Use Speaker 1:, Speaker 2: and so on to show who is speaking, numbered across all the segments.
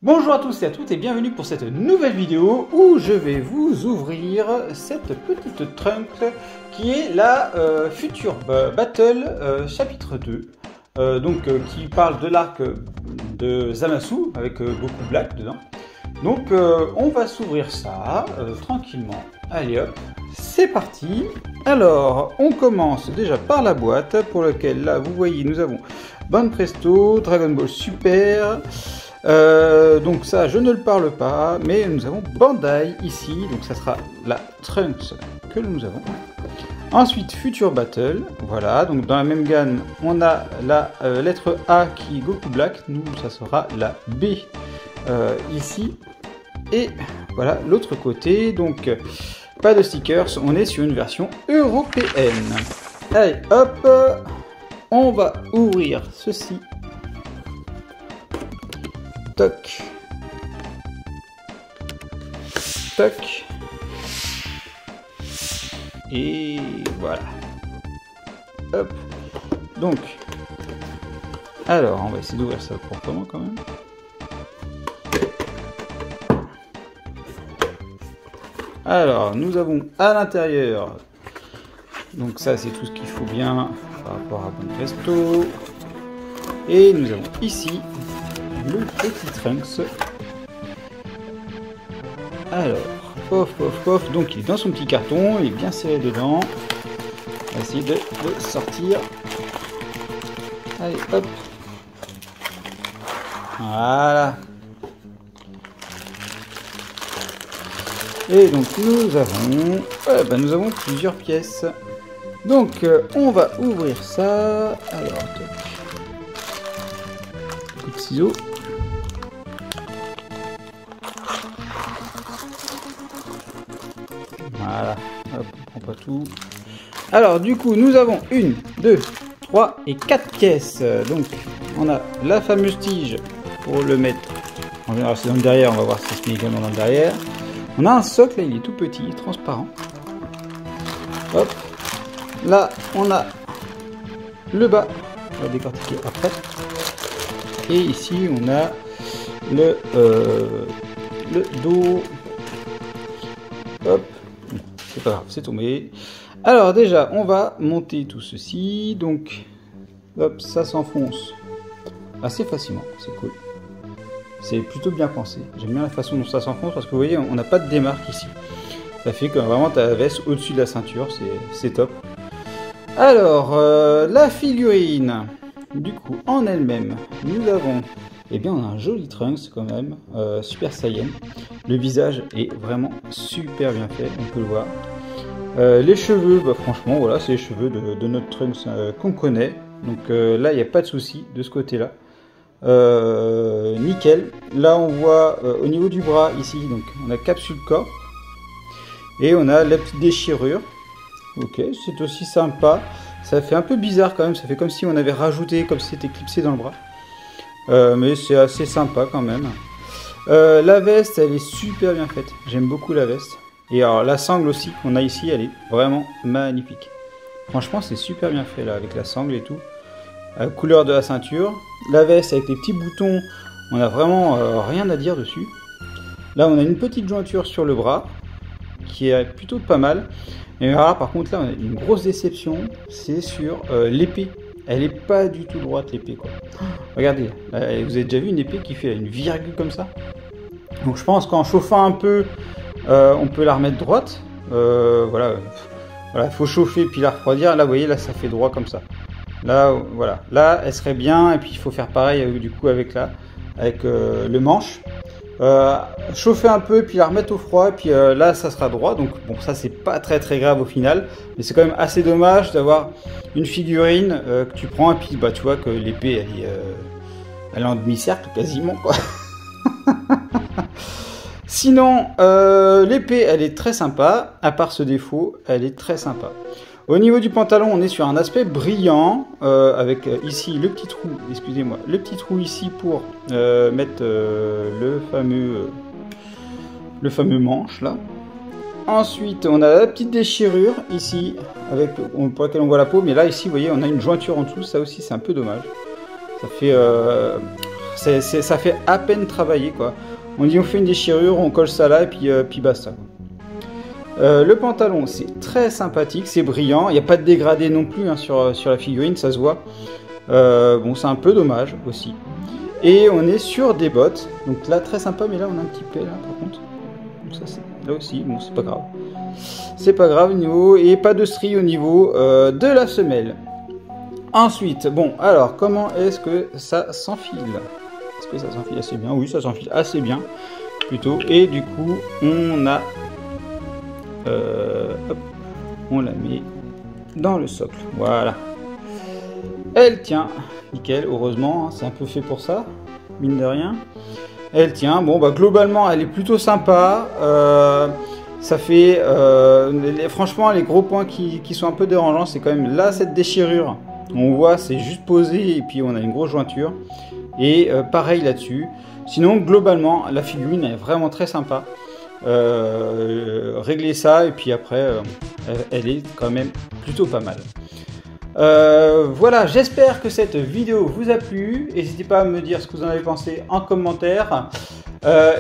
Speaker 1: Bonjour à tous et à toutes et bienvenue pour cette nouvelle vidéo où je vais vous ouvrir cette petite trunk qui est la Future Battle chapitre 2 qui parle de l'arc de Zamasu avec Goku Black dedans. Donc on va s'ouvrir ça tranquillement. Allez hop, c'est parti. Alors on commence déjà par la boîte pour laquelle là vous voyez nous avons Banpresto, Dragon Ball Super. Donc ça je ne le parle pas, mais nous avons Bandai ici, donc ça sera la Trunks que nous avons. Ensuite Future Battle, voilà, donc dans la même gamme on a la lettre A qui est Goku Black, nous ça sera la B ici, et voilà l'autre côté, donc pas de stickers, on est sur une version européenne. Allez hop, on va ouvrir ceci. Toc. Toc. Et voilà. Hop. Donc. Alors, on va essayer d'ouvrir ça proprement quand même. Alors, nous avons à l'intérieur. Donc ça, c'est tout ce qu'il faut bien par rapport à Banpresto. Et nous avons ici le petit Trunks. Alors, pof, pof, pof. Donc il est dans son petit carton, il est bien serré dedans. On va essayer de le sortir. Allez, hop. Voilà. Et donc nous avons plusieurs pièces. Donc on va ouvrir ça. Alors, coup de ciseaux. Voilà, hop, on prend pas tout. Alors du coup nous avons 1, 2, 3 et 4 pièces. Donc on a la fameuse tige pour le mettre. En général c'est dans le derrière, on va voir si ça se met également dans le derrière. On a un socle, là il est tout petit, transparent. Hop. Là on a le bas, on va décortiquer après. Et ici on a le dos. Hop, c'est pas grave, c'est tombé. Alors déjà, on va monter tout ceci. Donc, hop, ça s'enfonce assez facilement, c'est cool. C'est plutôt bien pensé. J'aime bien la façon dont ça s'enfonce parce que vous voyez, on n'a pas de démarque ici. Ça fait que vraiment ta veste au-dessus de la ceinture, c'est top. Alors, la figurine, du coup, en elle-même, nous avons... Eh bien, on a un joli Trunks quand même, Super Saiyan. Le visage est vraiment super bien fait, on peut le voir. Les cheveux, bah, franchement, voilà, c'est les cheveux de notre Trunks qu'on connaît. Donc là, il n'y a pas de souci de ce côté-là. Nickel. Là, on voit au niveau du bras, ici, donc on a capsule corps. Et on a la petite déchirure. Ok, c'est aussi sympa. Ça fait un peu bizarre quand même, ça fait comme si on avait rajouté, comme si c'était clipsé dans le bras. Mais c'est assez sympa quand même. La veste, elle est super bien faite. J'aime beaucoup la veste. Et alors la sangle aussi qu'on a ici, elle est vraiment magnifique. Franchement, c'est super bien fait là, avec la sangle et tout. La couleur de la ceinture. La veste avec les petits boutons, on a vraiment rien à dire dessus. Là, on a une petite jointure sur le bras, qui est plutôt pas mal. Et alors, par contre, là, on a une grosse déception, c'est sur l'épée. Elle est pas du tout droite l'épée quoi. Regardez, vous avez déjà vu une épée qui fait une virgule comme ça? Donc je pense qu'en chauffant un peu, on peut la remettre droite. Voilà, il faut chauffer puis la refroidir. Là, vous voyez, là ça fait droit comme ça. Là, voilà, là elle serait bien. Et puis il faut faire pareil du coup avec le manche. Chauffer un peu puis la remettre au froid et puis là ça sera droit, donc bon ça c'est pas très grave au final, mais c'est quand même assez dommage d'avoir une figurine que tu prends et puis bah tu vois que l'épée elle est en demi-cercle quasiment quoi. Sinon l'épée elle est très sympa, à part ce défaut elle est très sympa. Au niveau du pantalon, on est sur un aspect brillant, avec ici le petit trou, excusez-moi, le petit trou ici pour mettre le fameux manche là. Ensuite, on a la petite déchirure ici, pour laquelle on voit la peau, mais là ici, vous voyez, on a une jointure en dessous, ça aussi c'est un peu dommage. Ça fait, ça fait à peine travailler, quoi. On dit on fait une déchirure, on colle ça là, et puis basta. Le pantalon, c'est très sympathique, c'est brillant. Il n'y a pas de dégradé non plus hein, sur la figurine, ça se voit. Bon, c'est un peu dommage aussi. Et on est sur des bottes. Donc là, très sympa, mais là, on a un petit P là, par contre. Donc ça, c'est là aussi, bon, c'est pas grave. C'est pas grave au niveau, et pas de strie au niveau de la semelle. Ensuite, bon, alors, comment est-ce que ça s'enfile? Est-ce que ça s'enfile assez bien? Oui, ça s'enfile assez bien, plutôt. Et du coup, on a... hop, on la met dans le socle, voilà. Elle tient, nickel, heureusement, hein, c'est un peu fait pour ça, mine de rien. Elle tient, bon, bah, globalement, elle est plutôt sympa. Ça fait, franchement, les gros points qui sont un peu dérangeants, c'est quand même là, cette déchirure. On voit, c'est juste posé et puis on a une grosse jointure. Et pareil là-dessus. Sinon, globalement, la figurine est vraiment très sympa. Régler ça et puis après, elle est quand même plutôt pas mal. Voilà, j'espère que cette vidéo vous a plu. N'hésitez pas à me dire ce que vous en avez pensé en commentaire.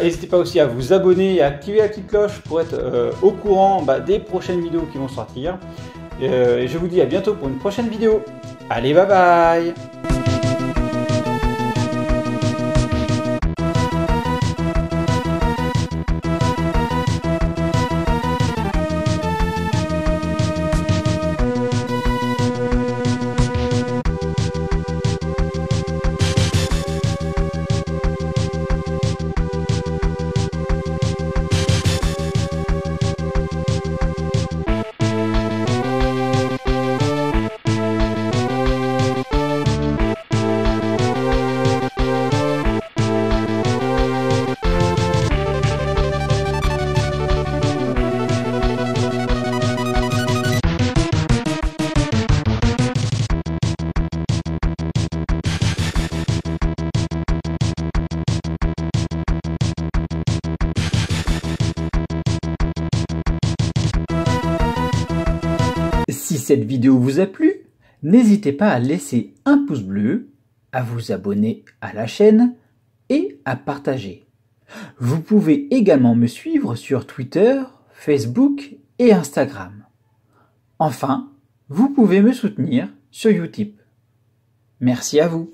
Speaker 1: N'hésitez pas aussi à vous abonner et à activer la petite cloche pour être au courant des prochaines vidéos qui vont sortir. Et je vous dis à bientôt pour une prochaine vidéo. Allez, bye bye!
Speaker 2: Si cette vidéo vous a plu, n'hésitez pas à laisser un pouce bleu, à vous abonner à la chaîne et à partager. Vous pouvez également me suivre sur Twitter, Facebook et Instagram. Enfin, vous pouvez me soutenir sur Utip. Merci à vous.